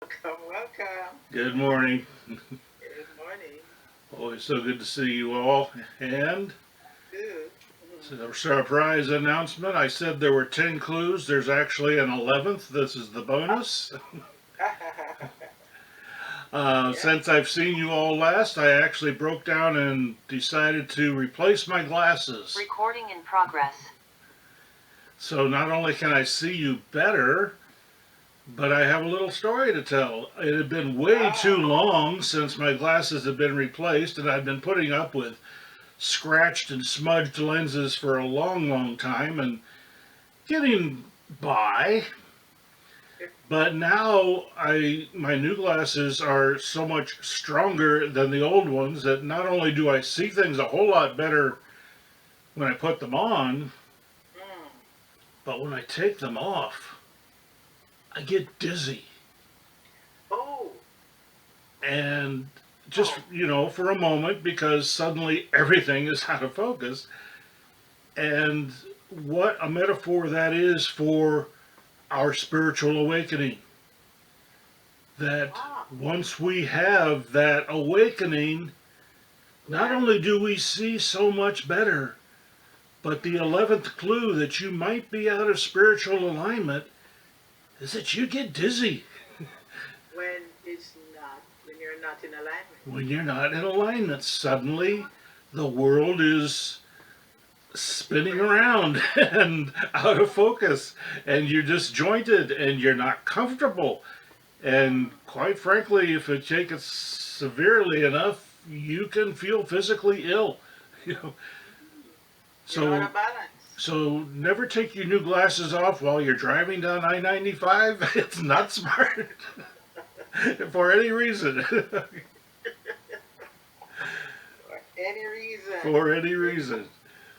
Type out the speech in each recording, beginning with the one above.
Welcome, welcome. Good morning. Good morning. Always so good to see you all. And Good. so surprise announcement. I said there were 10 clues. There's actually an 11th. This is the bonus. Yeah. Since I've seen you all last, I actually broke down and decided to replace my glasses. Recording in progress. So not only can I see you better, but I have a little story to tell. It had been way too Ah, long since my glasses had been replaced, and I'd been putting up with scratched and smudged lenses for a long, long time and getting by. But now my new glasses are so much stronger than the old ones that not only do I see things a whole lot better when I put them on, mm. but when I take them off, I get dizzy. Oh, And just, oh, for a moment because suddenly everything is out of focus. And what a metaphor that is for our spiritual awakening. That ah, once we have that awakening, not right. only do we see so much better, but the 11th clue that you might be out of spiritual alignment is that you get dizzy When you're not in alignment. when you're not in alignment. Suddenly, the world is A spinning different. around and out of focus, and you're disjointed and you're not comfortable. And quite frankly, if you take it severely enough, you can feel physically ill. You know, You're out so of balance. never take your new glasses off while you're driving down I-95. It's not smart for any reason. For any reason. For any You, reason.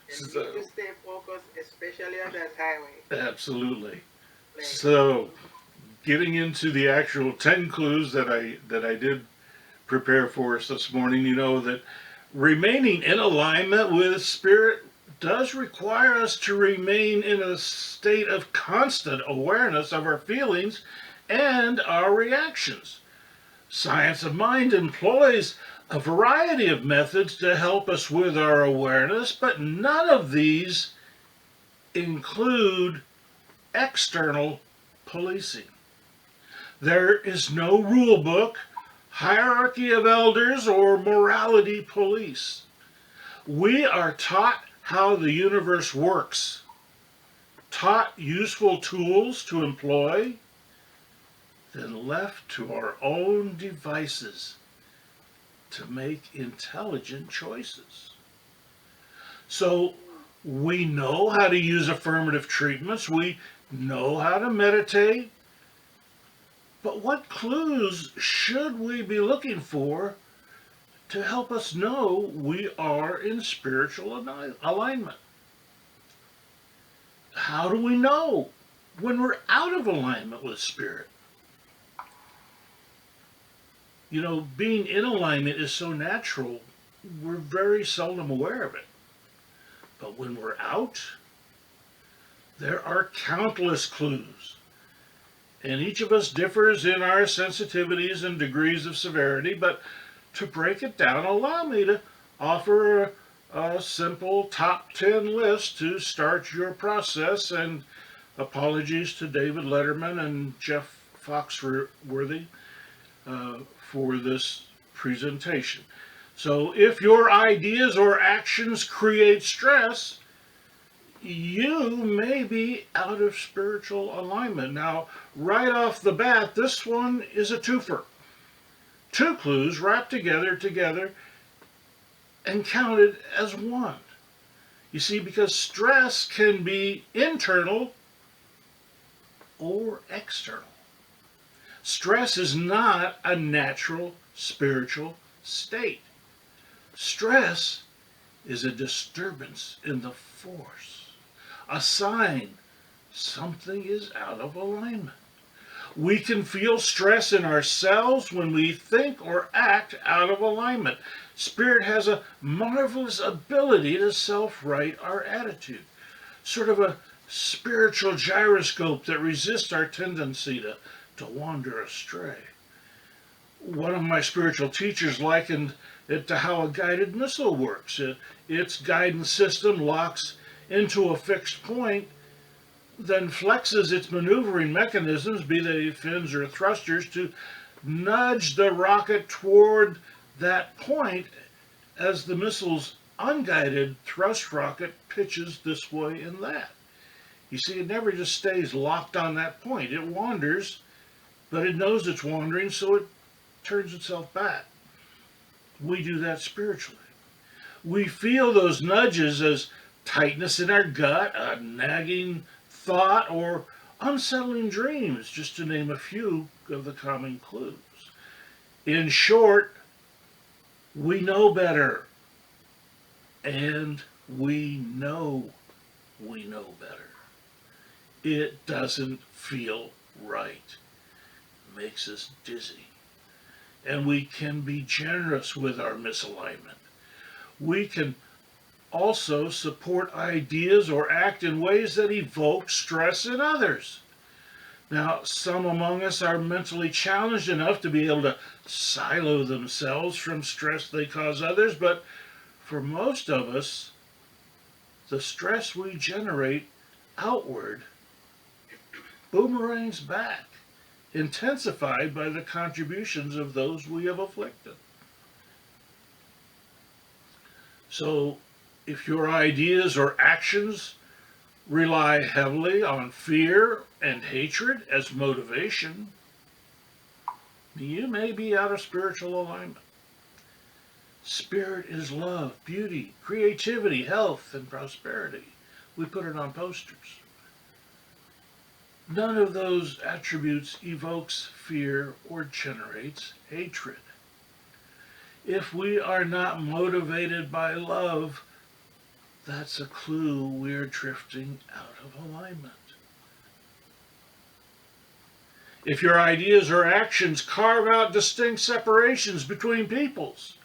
you need to So, stay focused, especially on that highway absolutely. lane. So, getting into the actual 10 clues that I did prepare for us this morning, you know that remaining in alignment with spirit does require us to remain in a state of constant awareness of our feelings and our reactions. Science of Mind employs a variety of methods to help us with our awareness, but none of these include external policing. There is no rule book, hierarchy of elders, or morality police. We are taught how the universe works, taught useful tools to employ, then left to our own devices to make intelligent choices. So we know how to use affirmative treatments, we know how to meditate, but what clues should we be looking for to help us know we are in spiritual alignment? How do we know when we're out of alignment with spirit? Being in alignment is so natural, we're very seldom aware of it. But when we're out, there are countless clues. And each of us differs in our sensitivities and degrees of severity, but to break it down, allow me to offer a simple top 10 list to start your process. And apologies to David Letterman and Jeff Foxworthy for this presentation. So, if your ideas or actions create stress, you may be out of spiritual alignment. Now, right off the bat, this one is a twofer. Two clues wrapped together, and counted as one. You see, because stress can be internal or external. Stress is not a natural spiritual state. Stress is a disturbance in the force, a sign something is out of alignment. We can feel stress in ourselves when we think or act out of alignment. Spirit has a marvelous ability to self-right our attitude, sort of a spiritual gyroscope that resists our tendency to wander astray. One of my spiritual teachers likened it to how a guided missile works. Its guidance system locks into a fixed point, then flexes its maneuvering mechanisms, be they fins or thrusters, to nudge the rocket toward that point as the missile's unguided thrust rocket pitches this way and that. You see, it never just stays locked on that point. It wanders, but it knows it's wandering, so it turns itself back. We do that spiritually. We feel those nudges as tightness in our gut, a nagging thought, or unsettling dreams, just to name a few of the common clues. In short, we know better, and we know better. It doesn't feel right. It makes us dizzy. And we can be generous with our misalignment. We can also support ideas or act in ways that evoke stress in others. Now, some among us are mentally challenged enough to be able to silo themselves from stress they cause others, but for most of us, the stress we generate outward boomerangs back, intensified by the contributions of those we have afflicted. So, if your ideas or actions rely heavily on fear and hatred as motivation, you may be out of spiritual alignment. Spirit is love, beauty, creativity, health, and prosperity. We put it on posters. None of those attributes evokes fear or generates hatred. If we are not motivated by love, that's a clue we're drifting out of alignment. If your ideas or actions carve out distinct separations between peoples,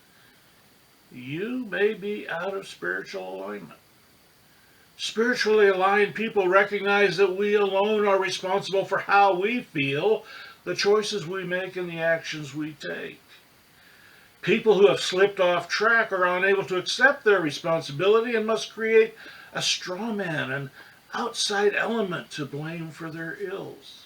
you may be out of spiritual alignment. Spiritually aligned people recognize that we alone are responsible for how we feel, the choices we make, and the actions we take. People who have slipped off track are unable to accept their responsibility and must create a straw man, an outside element to blame for their ills.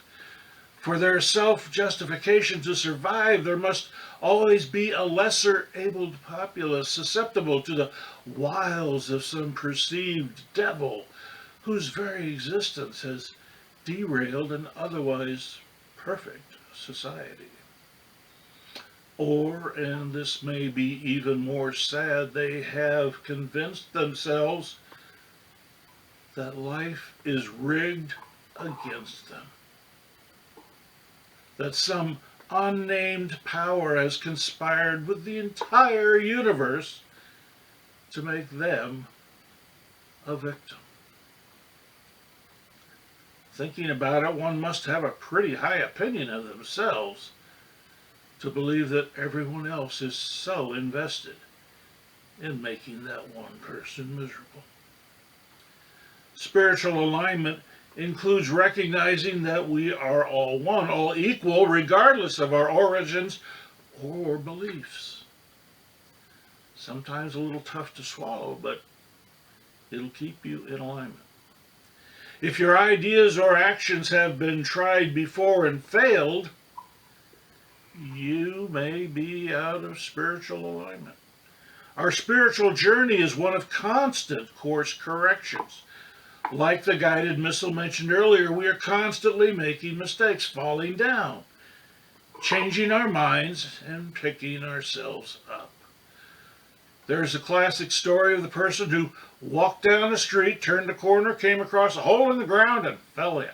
For their self-justification to survive, there must always be a lesser-abled populace susceptible to the wiles of some perceived devil whose very existence has derailed an otherwise perfect society. Or, and this may be even more sad, they have convinced themselves that life is rigged against them. That some unnamed power has conspired with the entire universe to make them a victim. Thinking about it, one must have a pretty high opinion of themselves to believe that everyone else is so invested in making that one person miserable. Spiritual alignment includes recognizing that we are all one, all equal, regardless of our origins or beliefs. Sometimes a little tough to swallow, but it'll keep you in alignment. If your ideas or actions have been tried before and failed, you may be out of spiritual alignment. Our spiritual journey is one of constant course corrections. Like the guided missile mentioned earlier, we are constantly making mistakes, falling down, changing our minds, and picking ourselves up. There's a classic story of the person who walked down the street, turned a corner, came across a hole in the ground, and fell in.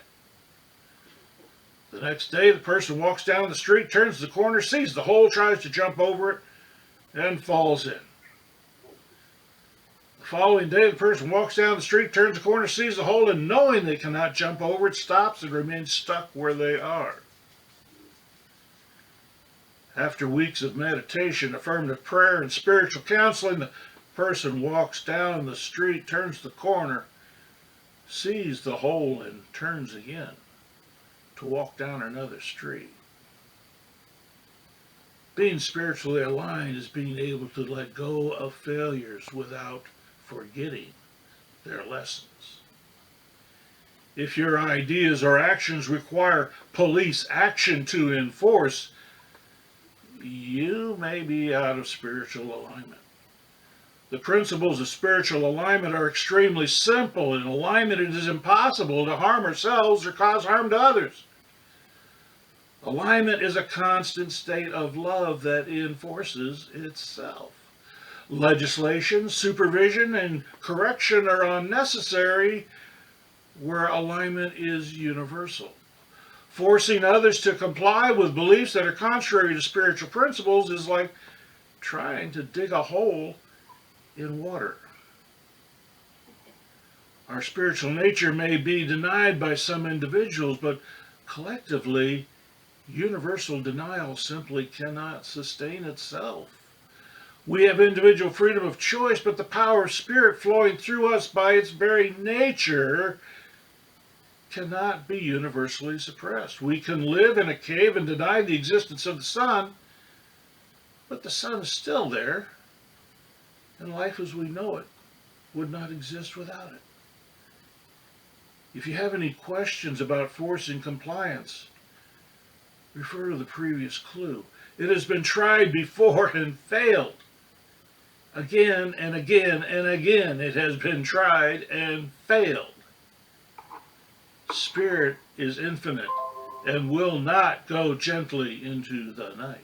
The next day, the person walks down the street, turns the corner, sees the hole, tries to jump over it, and falls in. The following day, the person walks down the street, turns the corner, sees the hole, and knowing they cannot jump over it, stops and remains stuck where they are. After weeks of meditation, affirmative prayer, and spiritual counseling, the person walks down the street, turns the corner, sees the hole, and turns again to walk down another street. Being spiritually aligned is being able to let go of failures without forgetting their lessons. If your ideas or actions require police action to enforce, you may be out of spiritual alignment. The principles of spiritual alignment are extremely simple. In alignment, it is impossible to harm ourselves or cause harm to others. Alignment is a constant state of love that enforces itself. Legislation, supervision, and correction are unnecessary where alignment is universal. Forcing others to comply with beliefs that are contrary to spiritual principles is like trying to dig a hole in water. Our spiritual nature may be denied by some individuals, but collectively, universal denial simply cannot sustain itself. We have individual freedom of choice, but the power of spirit flowing through us by its very nature cannot be universally suppressed. We can live in a cave and deny the existence of the sun, but the sun is still there, and life as we know it would not exist without it. If you have any questions about forcing compliance, refer to the previous clue. It has been tried before and failed. Again and again and again it has been tried and failed. Spirit is infinite and will not go gently into the night.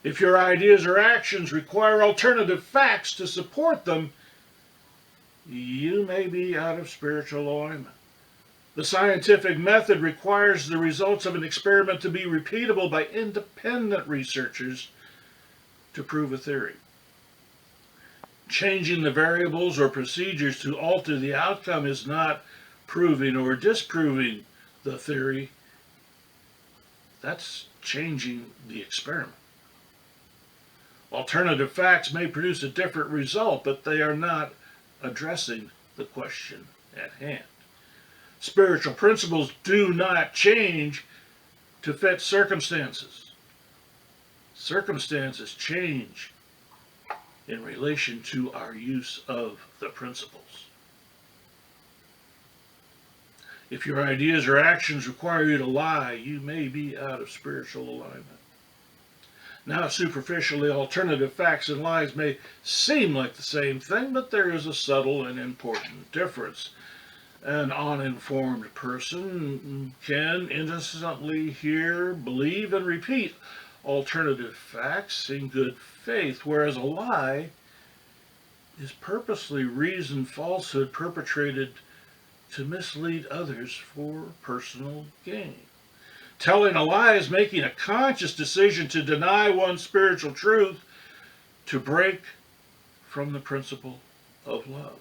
If your ideas or actions require alternative facts to support them, you may be out of spiritual alignment. The scientific method requires the results of an experiment to be repeatable by independent researchers to prove a theory. Changing the variables or procedures to alter the outcome is not proving or disproving the theory. That's changing the experiment. Alternative facts may produce a different result, but they are not addressing the question at hand. Spiritual principles do not change to fit circumstances. Circumstances change in relation to our use of the principles. If your ideas or actions require you to lie, you may be out of spiritual alignment. Now, superficially, alternative facts and lies may seem like the same thing, but there is a subtle and important difference. An uninformed person can innocently hear, believe, and repeat alternative facts in good faith, whereas a lie is purposely reasoned falsehood perpetrated to mislead others for personal gain. Telling a lie is making a conscious decision to deny one's spiritual truth, to break from the principle of love.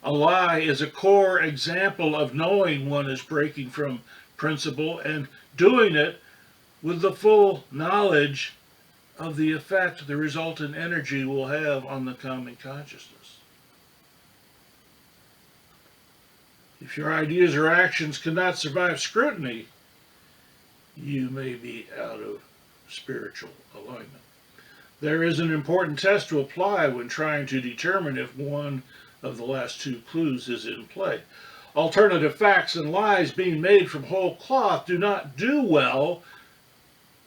A lie is a core example of knowing one is breaking from principle and doing it with the full knowledge of the effect the resultant energy will have on the common consciousness. If your ideas or actions cannot survive scrutiny, you may be out of spiritual alignment. There is an important test to apply when trying to determine if one of the last two clues is in play. Alternative facts and lies being made from whole cloth do not do well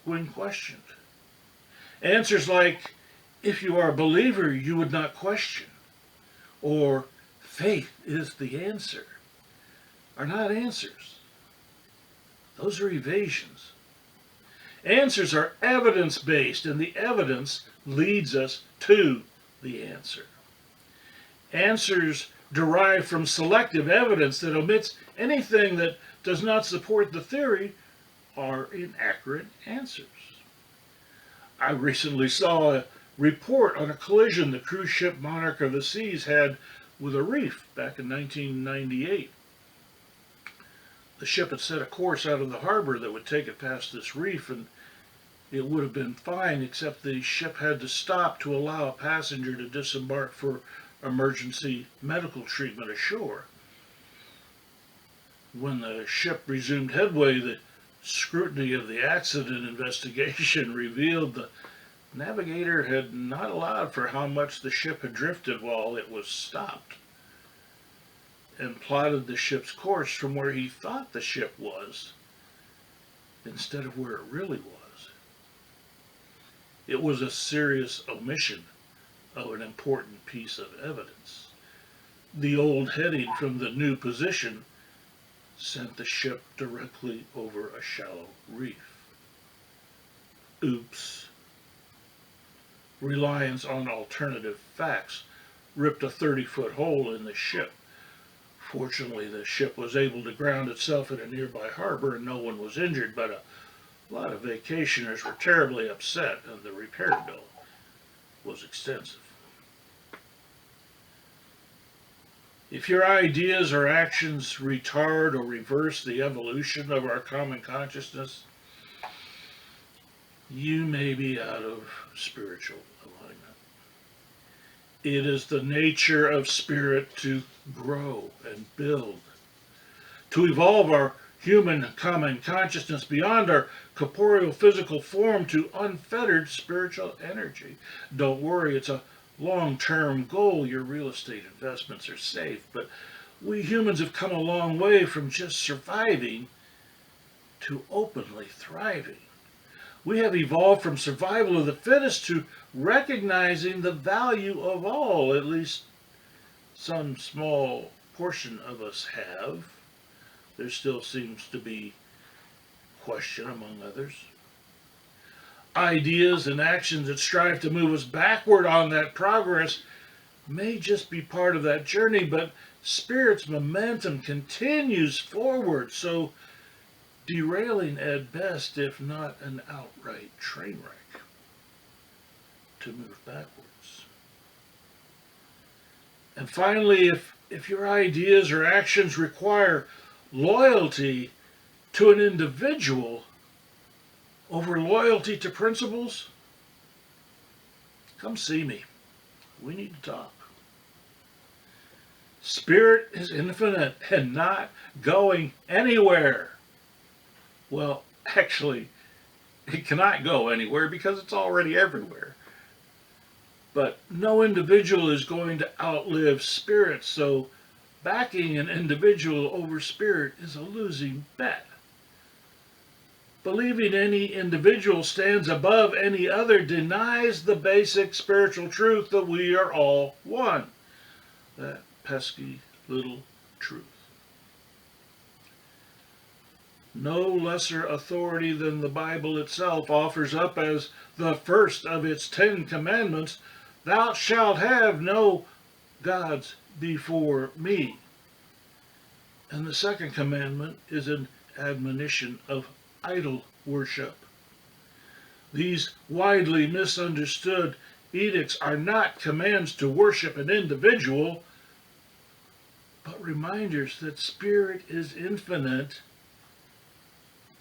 when questioned. Answers like, if you are a believer, you would not question, or faith is the answer, are not answers. Those are evasions. Answers are evidence-based, and the evidence leads us to the answer. Answers derived from selective evidence that omits anything that does not support the theory are inaccurate answers. I recently saw a report on a collision the cruise ship Monarch of the Seas had with a reef back in 1998. The ship had set a course out of the harbor that would take it past this reef, and it would have been fine, except the ship had to stop to allow a passenger to disembark for emergency medical treatment ashore. When the ship resumed headway, the Scrutiny of the accident investigation revealed the navigator had not allowed for how much the ship had drifted while it was stopped, and plotted the ship's course from where he thought the ship was instead of where it really was. It was a serious omission of an important piece of evidence. The old heading from the new position sent the ship directly over a shallow reef. Oops. Reliance on alternative facts ripped a 30-foot hole in the ship. Fortunately, the ship was able to ground itself in a nearby harbor and no one was injured, but a lot of vacationers were terribly upset and the repair bill was extensive. If your ideas or actions retard or reverse the evolution of our common consciousness, you may be out of spiritual alignment. It is the nature of spirit to grow and build, to evolve our human common consciousness beyond our corporeal physical form to unfettered spiritual energy. Don't worry, it's a long-term goal. Your real estate investments are safe, but we humans have come a long way from just surviving to openly thriving. We have evolved from survival of the fittest to recognizing the value of all. At least some small portion of us have. There still seems to be question among others. Ideas and actions that strive to move us backward on that progress may just be part of that journey, but spirit's momentum continues forward, so derailing at best, if not an outright train wreck, to move backwards. And finally, if your ideas or actions require loyalty to an individual over loyalty to principles, come see me. We need to talk. Spirit is infinite and not going anywhere. Well, actually, it cannot go anywhere because it's already everywhere. But no individual is going to outlive spirit, so backing an individual over spirit is a losing bet. Believing any individual stands above any other denies the basic spiritual truth that we are all one. That pesky little truth. No lesser authority than the Bible itself offers up as the first of its 10 commandments, "Thou shalt have no gods before me." And the second commandment is an admonition of idol worship. These widely misunderstood edicts are not commands to worship an individual, but reminders that spirit is infinite,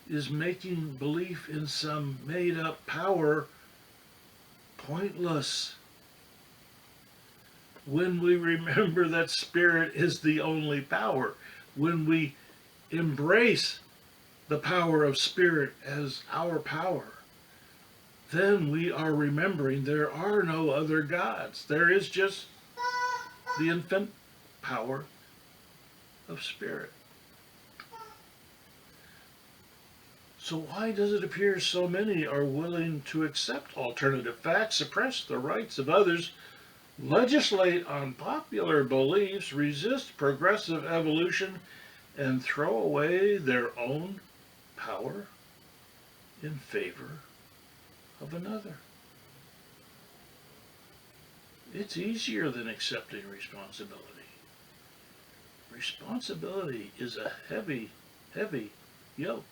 is making belief in some made-up power pointless. When we remember that spirit is the only power, when we embrace the power of spirit as our power, then we are remembering there are no other gods. There is just the infinite power of spirit. So why does it appear so many are willing to accept alternative facts, suppress the rights of others, legislate on popular beliefs, resist progressive evolution, and throw away their own power in favor of another? It's easier than accepting responsibility. Responsibility is a heavy, heavy yoke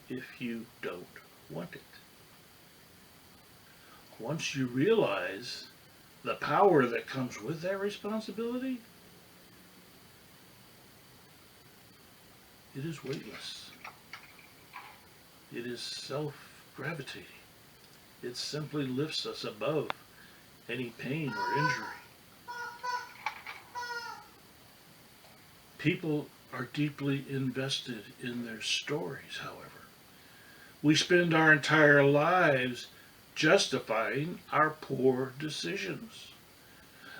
if you don't want it. Once you realize the power that comes with that responsibility, it is weightless. It is self-gravitating. It simply lifts us above any pain or injury. People are deeply invested in their stories, however. We spend our entire lives justifying our poor decisions.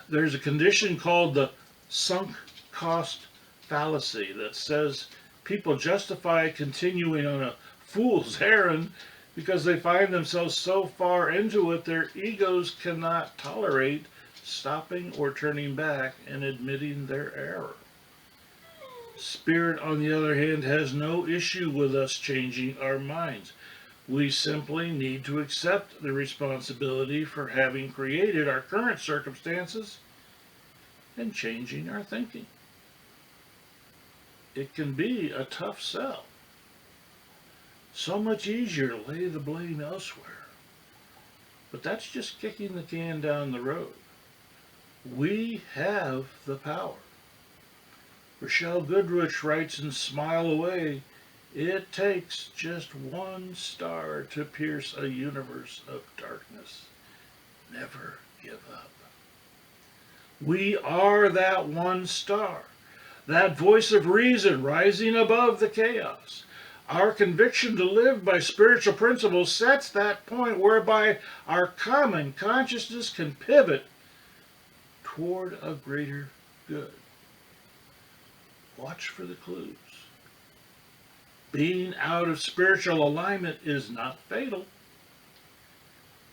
There's a condition called the sunk cost fallacy that says people justify continuing on a fool's errand because they find themselves so far into it their egos cannot tolerate stopping or turning back and admitting their error. Spirit, on the other hand, has no issue with us changing our minds. We simply need to accept the responsibility for having created our current circumstances and changing our thinking. It can be a tough sell. So much easier to lay the blame elsewhere. But that's just kicking the can down the road. We have the power. Rochelle Goodrich writes in Smile Away, it takes just one star to pierce a universe of darkness. Never give up. We are that one star, that voice of reason rising above the chaos. Our conviction to live by spiritual principles sets that point whereby our common consciousness can pivot toward a greater good. Watch for the clues. Being out of spiritual alignment is not fatal,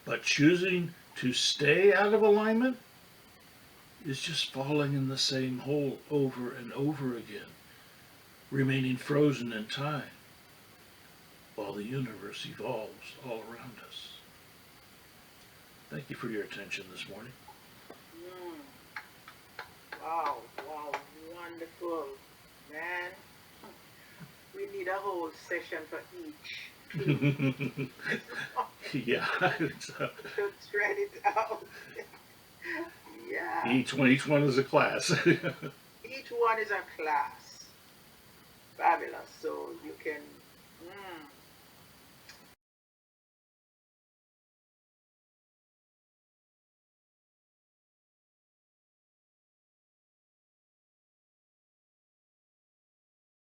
but choosing to stay out of alignment is just falling in the same hole over and over again, remaining frozen in time while the universe evolves all around us. Thank you for your attention this morning. Wow, wonderful. Man, we need a whole session for each. Yeah. To thread it out. Yeah. Each one is a class. Each one is a class. Fabulous. So you can